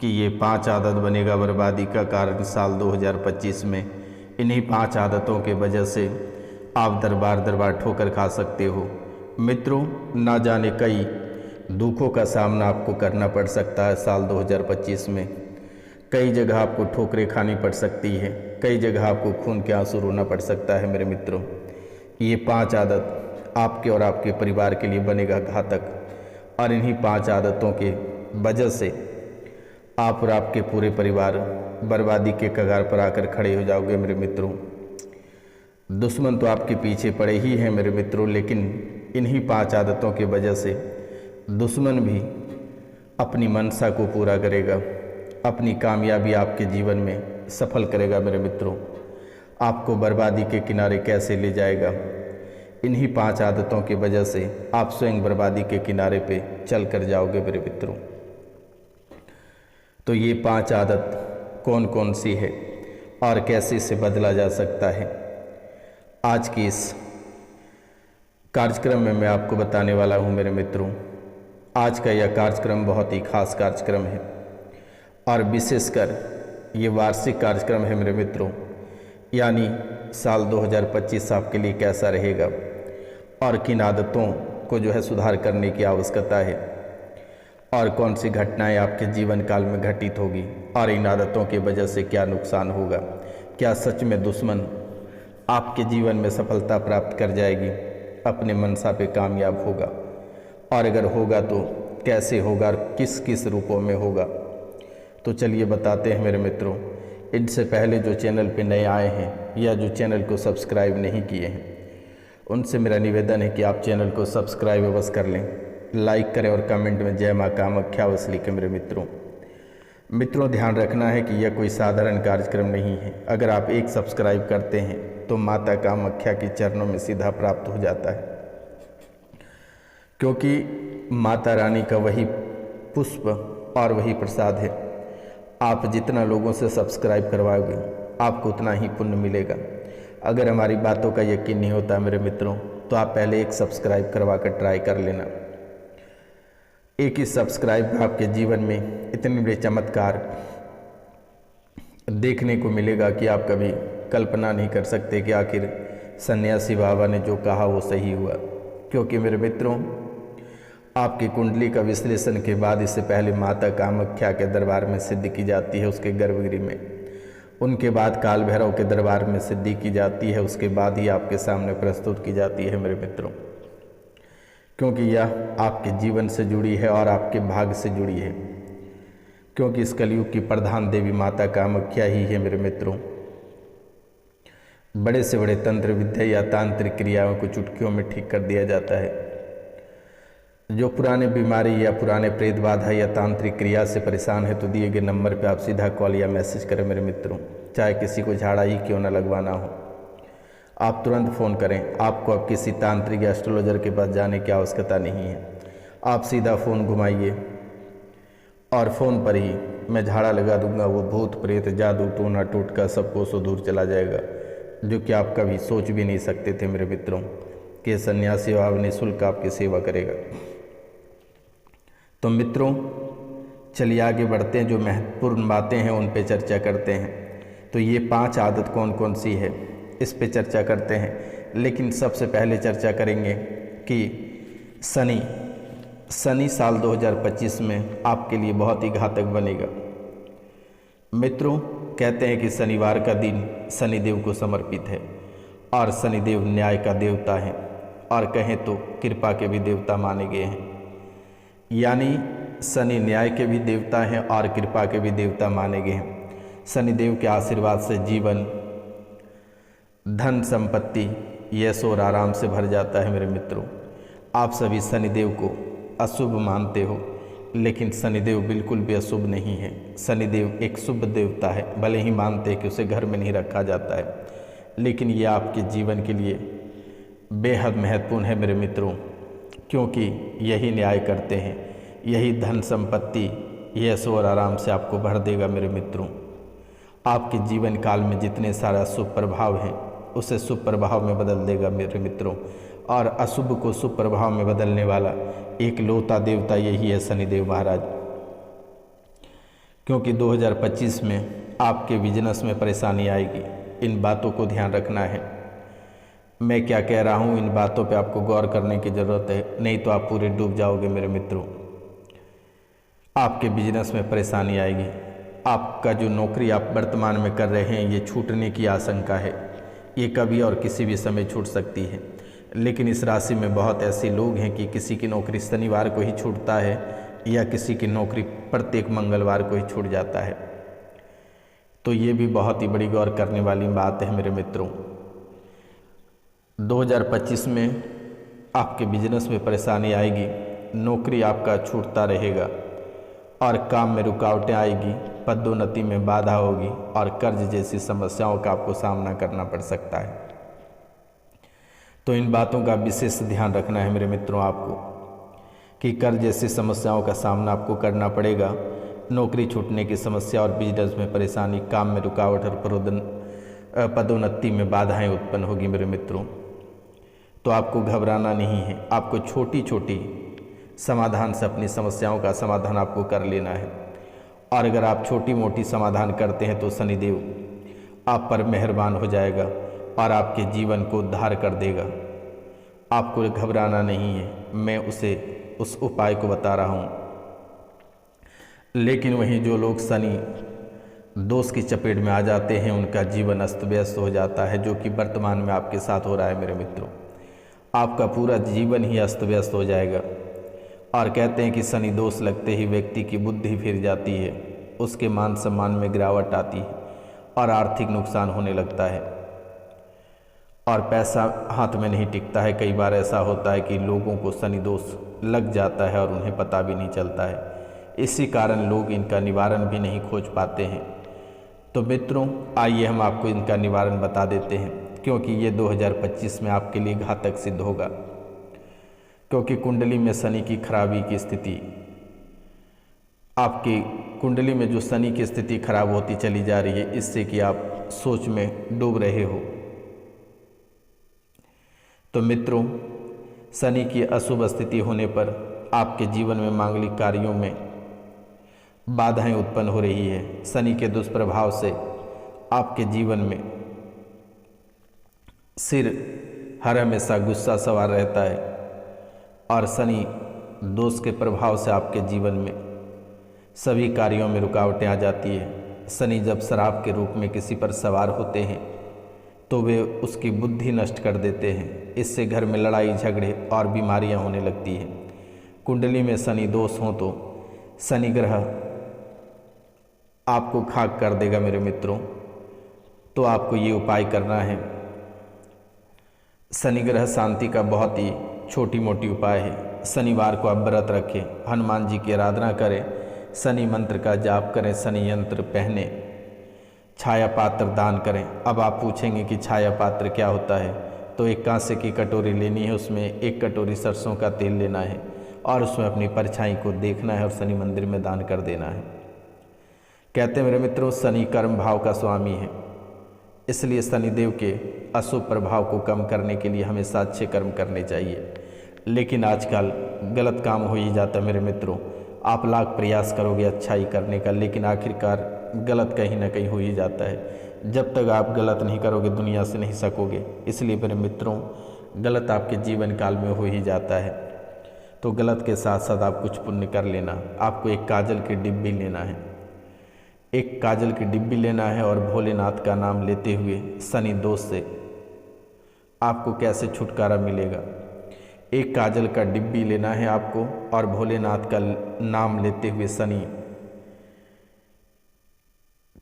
कि ये 5 आदत बनेगा बर्बादी का कारण साल 2025 में। इन्हीं 5 आदतों के वजह से आप दरबार दरबार ठोकर खा सकते हो। मित्रों, ना जाने कई दुखों का सामना आपको करना पड़ सकता है साल 2025 में। कई जगह आपको ठोकरें खानी पड़ सकती है, कई जगह आपको खून के आंसू रोना पड़ सकता है मेरे मित्रों। ये 5 आदत आपके और आपके परिवार के लिए बनेगा घातक, और इन्हीं 5 आदतों के वजह से आप और आपके पूरे परिवार बर्बादी के कगार पर आकर खड़े हो जाओगे मेरे मित्रों। दुश्मन तो आपके पीछे पड़े ही हैं मेरे मित्रों, लेकिन इन्हीं 5 आदतों की वजह से दुश्मन भी अपनी मनसा को पूरा करेगा, अपनी कामयाबी आपके जीवन में सफल करेगा मेरे मित्रों। आपको बर्बादी के किनारे कैसे ले जाएगा, इन्हीं 5 आदतों की वजह से आप स्वयं बर्बादी के किनारे पे चल कर जाओगे मेरे मित्रों। तो ये 5 आदत कौन कौन सी है और कैसे इसे बदला जा सकता है, आज की इस कार्यक्रम में मैं आपको बताने वाला हूँ मेरे मित्रों। आज का यह कार्यक्रम बहुत ही खास कार्यक्रम है और विशेषकर ये वार्षिक कार्यक्रम है मेरे मित्रों। यानी साल 2025 आपके लिए कैसा रहेगा और किन आदतों को जो है सुधार करने की आवश्यकता है, और कौन सी घटनाएं आपके जीवन काल में घटित होगी, और इन आदतों की वजह से क्या नुकसान होगा। क्या सच में दुश्मन आपके जीवन में सफलता प्राप्त कर जाएगी, अपने मनसा पे कामयाब होगा, और अगर होगा तो कैसे होगा और किस किस रूपों में होगा। तो चलिए बताते हैं मेरे मित्रों। इनसे पहले जो चैनल पे नए आए हैं या जो चैनल को सब्सक्राइब नहीं किए हैं, उनसे मेरा निवेदन है कि आप चैनल को सब्सक्राइब अवश्य कर लें, लाइक करें और कमेंट में जय माँ कामाख्या अवश्य लिखें मेरे मित्रों। मित्रों, ध्यान रखना है कि यह कोई साधारण कार्यक्रम नहीं है। अगर आप एक सब्सक्राइब करते हैं तो माता कामाख्या के चरणों में सीधा प्राप्त हो जाता है, क्योंकि माता रानी का वही पुष्प और वही प्रसाद है। आप जितना लोगों से सब्सक्राइब करवाओगे आपको उतना ही पुण्य मिलेगा। अगर हमारी बातों का यकीन नहीं होता मेरे मित्रों, तो आप पहले एक सब्सक्राइब करवा कर ट्राई कर लेना। एक ही सब्सक्राइब में आपके जीवन में इतने बड़े चमत्कार देखने को मिलेगा कि आप कभी कल्पना नहीं कर सकते कि आखिर सन्यासी बाबा ने जो कहा वो सही हुआ। क्योंकि मेरे मित्रों, आपकी कुंडली का विश्लेषण के बाद इससे पहले माता कामाख्या के दरबार में सिद्धि की जाती है, उसके गर्भगृह में। उनके बाद काल भैरव के दरबार में सिद्धि की जाती है, उसके बाद ही आपके सामने प्रस्तुत की जाती है मेरे मित्रों। क्योंकि यह आपके जीवन से जुड़ी है और आपके भाग्य से जुड़ी है, क्योंकि इस कलयुग की प्रधान देवी माता कामाख्या ही है मेरे मित्रों। बड़े से बड़े तंत्र विद्या या तांत्रिक क्रियाओं को चुटकियों में ठीक कर दिया जाता है। जो पुराने बीमारी या पुराने प्रेत बाधा या तांत्रिक क्रिया से परेशान है, तो दिए गए नंबर पे आप सीधा कॉल या मैसेज करें मेरे मित्रों। चाहे किसी को झाड़ा ही क्यों न लगवाना हो, आप तुरंत फ़ोन करें। आपको अब किसी तांत्रिक या एस्ट्रोलॉजर के पास जाने की आवश्यकता नहीं है। आप सीधा फ़ोन घुमाइए और फ़ोन पर ही मैं झाड़ा लगा दूंगा। वो भूत प्रेत जादू टोना टोटका सबको सो दूर चला जाएगा, जो कि आप कभी सोच भी नहीं सकते थे मेरे मित्रों कि सन्यासी बाबा निःशुल्क आपकी सेवा करेगा। तो मित्रों, चलिए आगे बढ़ते हैं। जो महत्वपूर्ण बातें हैं उन पे चर्चा करते हैं। तो ये 5 आदत कौन कौन सी है, इस पे चर्चा करते हैं। लेकिन सबसे पहले चर्चा करेंगे कि शनि साल 2025 में आपके लिए बहुत ही घातक बनेगा। मित्रों, कहते हैं कि शनिवार का दिन शनिदेव को समर्पित है, और शनिदेव न्याय का देवता है, और कहें तो कृपा के भी देवता माने गए हैं। यानी शनि न्याय के भी देवता हैं और कृपा के भी देवता माने गए हैं। शनिदेव के आशीर्वाद से जीवन, धन संपत्ति, यश और आराम से भर जाता है मेरे मित्रों। आप सभी शनिदेव को अशुभ मानते हो, लेकिन शनिदेव बिल्कुल भी अशुभ नहीं है। शनिदेव एक शुभ देवता है। भले ही मानते हैं कि उसे घर में नहीं रखा जाता है, लेकिन यह आपके जीवन के लिए बेहद महत्वपूर्ण है मेरे मित्रों, क्योंकि यही न्याय करते हैं। यही धन संपत्ति, यश और आराम से आपको भर देगा मेरे मित्रों। आपके जीवन काल में जितने सारा शुभ प्रभाव हैं उसे शुभ प्रभाव में बदल देगा मेरे मित्रों। और अशुभ को शुभ प्रभाव में बदलने वाला एक लौता देवता यही है शनिदेव महाराज। क्योंकि 2025 में आपके बिजनेस में परेशानी आएगी। इन बातों को ध्यान रखना है। मैं क्या कह रहा हूँ इन बातों पे आपको गौर करने की ज़रूरत है, नहीं तो आप पूरे डूब जाओगे मेरे मित्रों। आपके बिजनेस में परेशानी आएगी। आपका जो नौकरी आप वर्तमान में कर रहे हैं ये छूटने की आशंका है। ये कभी और किसी भी समय छूट सकती है। लेकिन इस राशि में बहुत ऐसे लोग हैं कि किसी की नौकरी शनिवार को ही छूटता है या किसी की नौकरी प्रत्येक मंगलवार को ही छूट जाता है। तो ये भी बहुत ही बड़ी गौर करने वाली बात है मेरे मित्रों। 2025 में आपके बिजनेस में परेशानी आएगी, नौकरी आपका छूटता रहेगा और काम में रुकावटें आएगी, पदोन्नति में बाधा होगी और कर्ज जैसी समस्याओं का आपको सामना करना पड़ सकता है। तो इन बातों का विशेष ध्यान रखना है मेरे मित्रों आपको कि कर्ज जैसी समस्याओं का सामना आपको करना पड़ेगा। नौकरी छूटने की समस्या और बिजनेस में परेशानी, काम में रुकावट और पदोन्नति में बाधाएं उत्पन्न होगी मेरे मित्रों। तो आपको घबराना नहीं है। आपको छोटी छोटी समाधान से अपनी समस्याओं का समाधान आपको कर लेना है। और अगर आप छोटी मोटी समाधान करते हैं तो शनिदेव आप पर मेहरबान हो जाएगा और आपके जीवन को उद्धार कर देगा। आपको घबराना नहीं है। मैं उस उपाय को बता रहा हूँ। लेकिन वहीं जो लोग शनि दोष की चपेट में आ जाते हैं उनका जीवन अस्त व्यस्त हो जाता है, जो कि वर्तमान में आपके साथ हो रहा है मेरे मित्रों। आपका पूरा जीवन ही अस्त व्यस्त हो जाएगा। और कहते हैं कि शनि दोष लगते ही व्यक्ति की बुद्धि फिर जाती है, उसके मान सम्मान में गिरावट आती है और आर्थिक नुकसान होने लगता है और पैसा हाथ में नहीं टिकता है। कई बार ऐसा होता है कि लोगों को शनि दोष लग जाता है और उन्हें पता भी नहीं चलता है। इसी कारण लोग इनका निवारण भी नहीं खोज पाते हैं। तो मित्रों आइए हम आपको इनका निवारण बता देते हैं, क्योंकि ये 2025 में आपके लिए घातक सिद्ध होगा। क्योंकि कुंडली में शनि की खराबी की स्थिति, आपकी कुंडली में जो शनि की स्थिति खराब होती चली जा रही है, इससे कि आप सोच में डूब रहे हो। तो मित्रों शनि की अशुभ स्थिति होने पर आपके जीवन में मांगलिक कार्यों में बाधाएं उत्पन्न हो रही है। शनि के दुष्प्रभाव से आपके जीवन में सिर हर हमेशा गुस्सा सवार रहता है और शनि दोष के प्रभाव से आपके जीवन में सभी कार्यों में रुकावटें आ जाती है। शनि जब शराब के रूप में किसी पर सवार होते हैं तो वे उसकी बुद्धि नष्ट कर देते हैं। इससे घर में लड़ाई झगड़े और बीमारियां होने लगती हैं। कुंडली में शनि दोष हो तो शनि ग्रह आपको खाक कर देगा मेरे मित्रों। तो आपको ये उपाय करना है। शनि ग्रह शांति का बहुत ही छोटी मोटी उपाय है। शनिवार को आप व्रत रखें, हनुमान जी की आराधना करें, शनि मंत्र का जाप करें, शनि यंत्र पहने, छाया पात्र दान करें। अब आप पूछेंगे कि छाया पात्र क्या होता है? तो एक कांसे की कटोरी लेनी है, उसमें 1 कटोरी सरसों का तेल लेना है और उसमें अपनी परछाई को देखना है और शनि मंदिर में दान कर देना है। कहते हैं मेरे मित्रों शनि कर्म भाव का स्वामी है, इसलिए शनिदेव के अशुभ प्रभाव को कम करने के लिए हमेशा अच्छे कर्म करने चाहिए। लेकिन आजकल गलत काम हो ही जाता है मेरे मित्रों। आप लाख प्रयास करोगे अच्छाई करने का, लेकिन आखिरकार गलत कहीं ना कहीं हो ही जाता है। जब तक आप गलत नहीं करोगे दुनिया से नहीं सकोगे। इसलिए मेरे मित्रों गलत आपके जीवन काल में हो ही जाता है। तो गलत के साथ साथ आप कुछ पुण्य कर लेना। आपको एक काजल की डिब्बी लेना है, एक काजल की डिब्बी लेना है और भोलेनाथ का नाम लेते हुए शनि दोष से आपको कैसे छुटकारा मिलेगा। एक काजल का डिब्बी लेना है आपको और भोलेनाथ का नाम लेते हुए शनि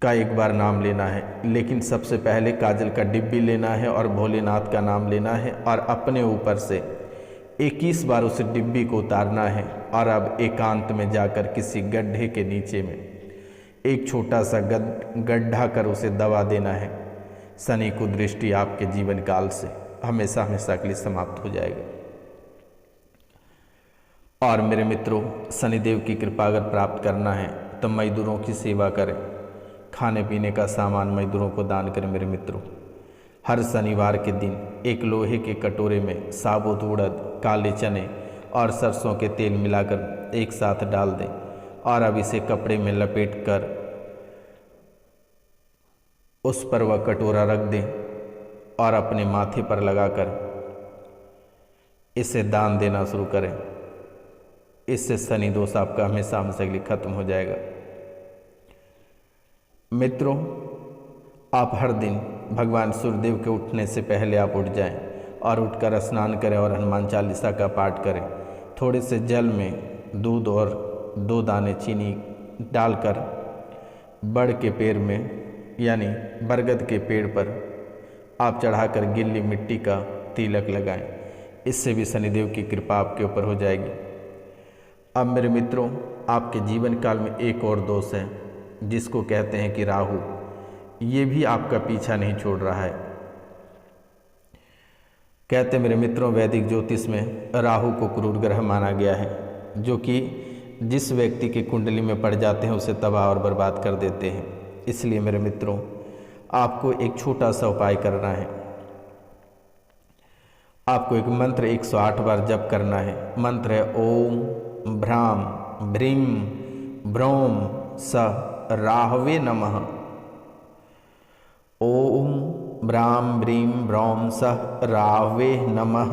का एक बार नाम लेना है। लेकिन सबसे पहले काजल का डिब्बी लेना है और भोलेनाथ का नाम लेना है और अपने ऊपर से 21 बार उस डिब्बी को उतारना है। और अब एकांत में जाकर किसी गड्ढे के नीचे में एक छोटा सा गड्ढा कर उसे दबा देना है। शनि को दृष्टि आपके जीवन काल से हमेशा हमेशा के लिए समाप्त हो जाएगा। और मेरे मित्रों शनिदेव की कृपा अगर प्राप्त करना है तो मजदूरों की सेवा करें, खाने पीने का सामान मजदूरों को दान करें। मेरे मित्रों हर शनिवार के दिन एक लोहे के कटोरे में साबुत उड़द, काले चने और सरसों के तेल मिलाकर एक साथ डाल दें और अब इसे कपड़े में लपेटकर उस पर वह कटोरा रख दें और अपने माथे पर लगाकर इसे दान देना शुरू करें। इससे शनि दोष आपका हमेशा हमेशा के लिए खत्म हो जाएगा। मित्रों, आप हर दिन भगवान सूर्यदेव के उठने से पहले आप उठ जाएं और उठकर स्नान करें और हनुमान चालीसा का पाठ करें। थोड़े से जल में दूध और 2 दाने चीनी डालकर बड़ के पेड़ में यानी बरगद के पेड़ पर आप चढ़ाकर गीली मिट्टी का तिलक लगाएं। इससे भी शनिदेव की कृपा आपके ऊपर हो जाएगी। अब मेरे मित्रों, आपके जीवन काल में एक और दोष है जिसको कहते हैं कि राहु। ये भी आपका पीछा नहीं छोड़ रहा है। कहते मेरे मित्रों, वैदिक ज्योतिष में राहु को क्रूर ग्रह माना गया है, जो कि जिस व्यक्ति की कुंडली में पड़ जाते हैं उसे तबाह और बर्बाद कर देते हैं। इसलिए मेरे मित्रों, आपको एक छोटा सा उपाय करना है। आपको एक मंत्र 108 बार जप करना है। मंत्र है ओम भ्राम भ्रीम भ्रौम स राहवे नमः। ओम भ्राम भ्रीम भ्रौम स राहवे नमः।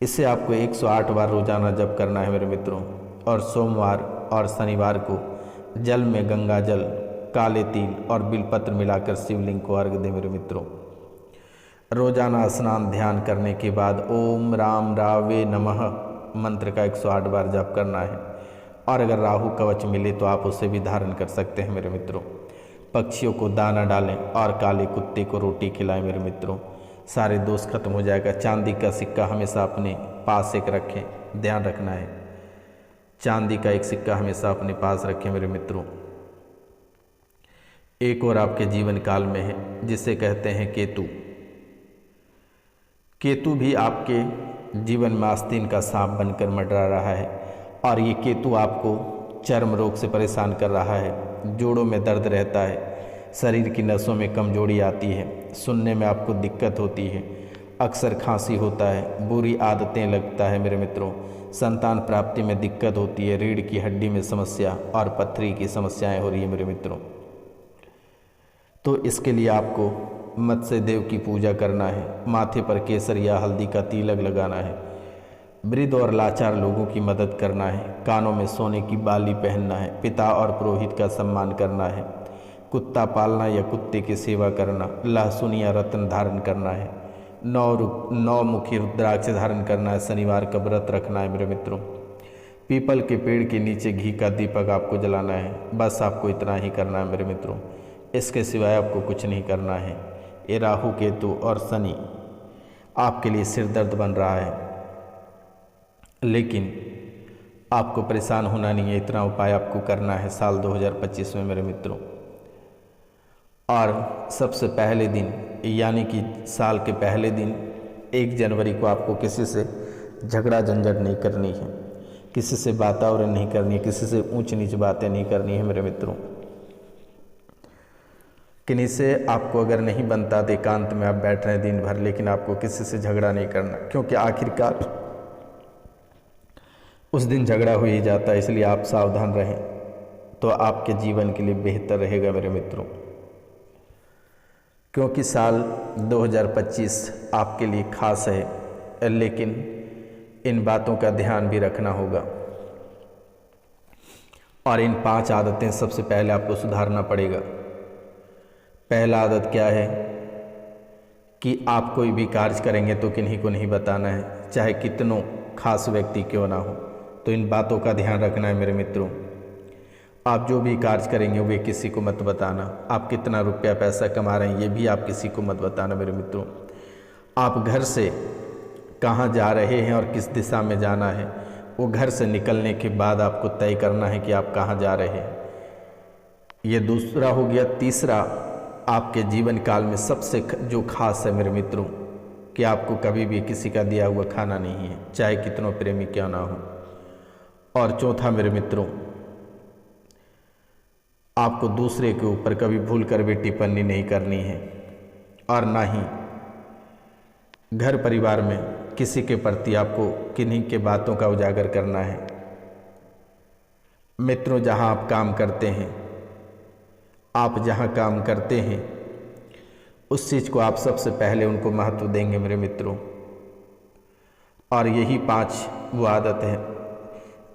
इसे आपको 108 बार रोजाना जप करना है मेरे मित्रों। और सोमवार और शनिवार को जल में गंगा जल, काले तिल और बिलपत्र मिलाकर शिवलिंग को अर्घ दें मेरे मित्रों। रोजाना स्नान ध्यान करने के बाद ओम राम रावे नमः मंत्र का 108 बार जप करना है। और अगर राहु कवच मिले तो आप उसे भी धारण कर सकते हैं मेरे मित्रों। पक्षियों को दाना डालें और काले कुत्ते को रोटी खिलाएं मेरे मित्रों। सारे दोष खत्म हो जाएगा। चांदी का सिक्का हमेशा अपने पास एक रखें, ध्यान रखना है। चांदी का एक सिक्का हमेशा अपने पास रखें मेरे मित्रों। एक और आपके जीवन काल में है जिसे कहते हैं केतु। केतु भी आपके जीवन में आस्तीन का सांप बनकर मंडरा रहा है। और ये केतु आपको चर्म रोग से परेशान कर रहा है। जोड़ों में दर्द रहता है, शरीर की नसों में कमजोरी आती है, सुनने में आपको दिक्कत होती है, अक्सर खांसी होता है, बुरी आदतें लगता है मेरे मित्रों, संतान प्राप्ति में दिक्कत होती है, रीढ़ की हड्डी में समस्या और पथरी की समस्याएं हो रही है मेरे मित्रों। तो इसके लिए आपको मत्स्य देव की पूजा करना है, माथे पर केसर या हल्दी का तिलक लगाना है, वृद्ध और लाचार लोगों की मदद करना है, कानों में सोने की बाली पहनना है, पिता और पुरोहित का सम्मान करना है, कुत्ता पालना या कुत्ते की सेवा करना, लहसुन या रत्न धारण करना है, 9 मुखी रुद्राक्ष धारण करना है, शनिवार का व्रत रखना है मेरे मित्रों। पीपल के पेड़ के नीचे घी का दीपक आपको जलाना है। बस आपको इतना ही करना है मेरे मित्रों, इसके सिवाय आपको कुछ नहीं करना है। ये राहु केतु और शनि आपके लिए सिर दर्द बन रहा है, लेकिन आपको परेशान होना नहीं है। इतना उपाय आपको करना है साल 2025 में मेरे मित्रों। और सबसे पहले दिन यानी कि साल के पहले दिन 1 जनवरी को आपको किसी से झगड़ा झंझट नहीं करनी है, किसी से वातावरण नहीं करनी है, किसी से ऊंच नीच बातें नहीं करनी है मेरे मित्रों। किन्हीं से आपको अगर नहीं बनता तो एकांत में आप बैठ रहे हैं दिन भर, लेकिन आपको किसी से झगड़ा नहीं करना, क्योंकि आखिरकार उस दिन झगड़ा हो ही जाता है। इसलिए आप सावधान रहें तो आपके जीवन के लिए बेहतर रहेगा मेरे मित्रों। क्योंकि साल 2025 आपके लिए खास है, लेकिन इन बातों का ध्यान भी रखना होगा। और इन 5 आदतें सबसे पहले आपको सुधारना पड़ेगा। पहला आदत क्या है कि आप कोई भी कार्य करेंगे तो किन्हीं को नहीं बताना है, चाहे कितनों खास व्यक्ति क्यों ना हो। तो इन बातों का ध्यान रखना है मेरे मित्रों। आप जो भी कार्य करेंगे वे किसी को मत बताना। आप कितना रुपया पैसा कमा रहे हैं ये भी आप किसी को मत बताना मेरे मित्रों। आप घर से कहाँ जा रहे हैं और किस दिशा में जाना है, वो घर से निकलने के बाद आपको तय करना है कि आप कहाँ जा रहे हैं। ये दूसरा हो गया। तीसरा, आपके जीवन काल में सबसे जो खास है मेरे मित्रों कि आपको कभी भी किसी का दिया हुआ खाना नहीं है, चाहे कितनों प्रेमी क्यों ना हो। और चौथा मेरे मित्रों, आपको दूसरे के ऊपर कभी भूल कर भी टिप्पणी नहीं करनी है, और ना ही घर परिवार में किसी के प्रति आपको किन्हीं के बातों का उजागर करना है। मित्रों, जहाँ आप काम करते हैं, आप जहाँ काम करते हैं उस चीज़ को आप सबसे पहले उनको महत्व देंगे मेरे मित्रों। और यही 5 वो आदत है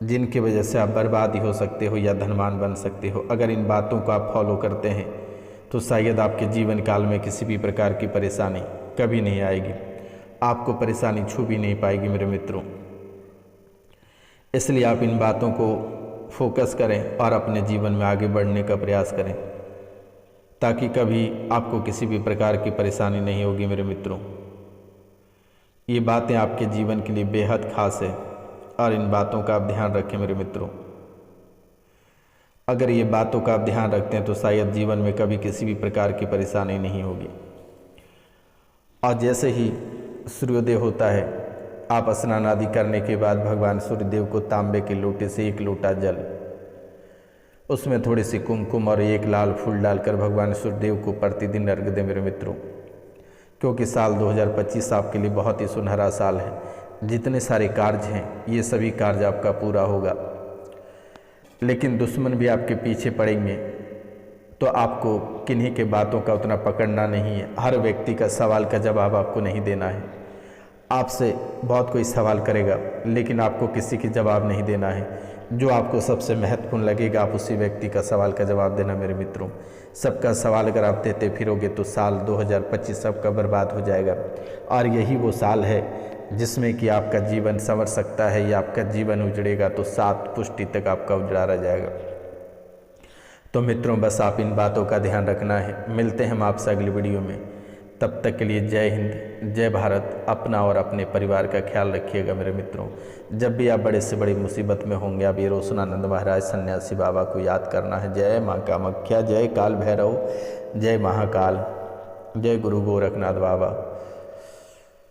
जिनकी वजह से आप बर्बादी हो सकते हो या धनवान बन सकते हो। अगर इन बातों को आप फॉलो करते हैं तो शायद आपके जीवन काल में किसी भी प्रकार की परेशानी कभी नहीं आएगी, आपको परेशानी छू भी नहीं पाएगी मेरे मित्रों। इसलिए आप इन बातों को फोकस करें और अपने जीवन में आगे बढ़ने का प्रयास करें, ताकि कभी आपको किसी भी प्रकार की परेशानी नहीं होगी मेरे मित्रों। ये बातें आपके जीवन के लिए बेहद खास है और इन बातों का आप ध्यान रखें मेरे मित्रों। अगर ये बातों का आप ध्यान रखते हैं तो शायद जीवन में कभी किसी भी प्रकार की परेशानी नहीं होगी। और जैसे ही सूर्योदय होता है, आप स्नान आदि करने के बाद भगवान सूर्यदेव को तांबे के लोटे से 1 लोटा जल, उसमें थोड़ी सी कुमकुम और 1 लाल फूल डालकर भगवान सूर्यदेव को प्रतिदिन अर्घ्य दें मेरे मित्रों। क्योंकि साल 2025 आपके लिए बहुत ही सुनहरा साल है। जितने सारे कार्य हैं ये सभी कार्य आपका पूरा होगा, लेकिन दुश्मन भी आपके पीछे पड़ेंगे, तो आपको किन्हीं के बातों का उतना पकड़ना नहीं है। हर व्यक्ति का सवाल का जवाब आपको नहीं देना है। आपसे बहुत कोई सवाल करेगा लेकिन आपको किसी की जवाब नहीं देना है। जो आपको सबसे महत्वपूर्ण लगेगा आप उसी व्यक्ति का सवाल का जवाब देना मेरे मित्रों। सबका सवाल अगर आप देते फिरोगे तो साल 2025 सबका बर्बाद हो जाएगा। और यही वो साल है जिसमें कि आपका जीवन संवर सकता है या आपका जीवन उजड़ेगा तो 7 पुष्टि तक आपका उजड़ा रह जाएगा। तो मित्रों, बस आप इन बातों का ध्यान रखना है। मिलते हैं हम आपसे अगली वीडियो में। तब तक के लिए जय हिंद, जय भारत। अपना और अपने परिवार का ख्याल रखिएगा मेरे मित्रों। जब भी आप बड़े से बड़ी मुसीबत में होंगे, आप ये रोशनानंद महाराज सन्यासी बाबा को याद करना है। जय माँ कामाख्या, जय काल भैरव, जय महाकाल, जय गुरु गोरखनाथ बाबा।